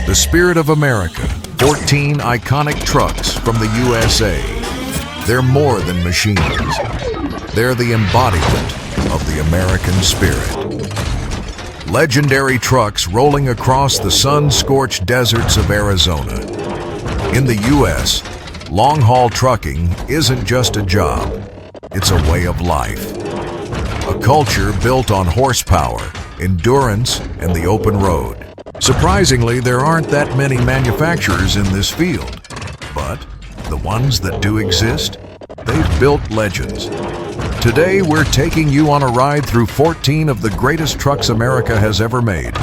The spirit of America, 14 iconic trucks from the USA. They're more than machines. They're the embodiment of the American spirit. Legendary trucks rolling across the sun-scorched deserts of Arizona. In the U.S., long-haul trucking isn't just a job. It's a way of life. A culture built on horsepower, endurance, and the open road. Surprisingly, there aren't that many manufacturers in this field. But the ones that do exist, they've built legends. Today, we're taking you on a ride through 14 of the greatest trucks America has ever made.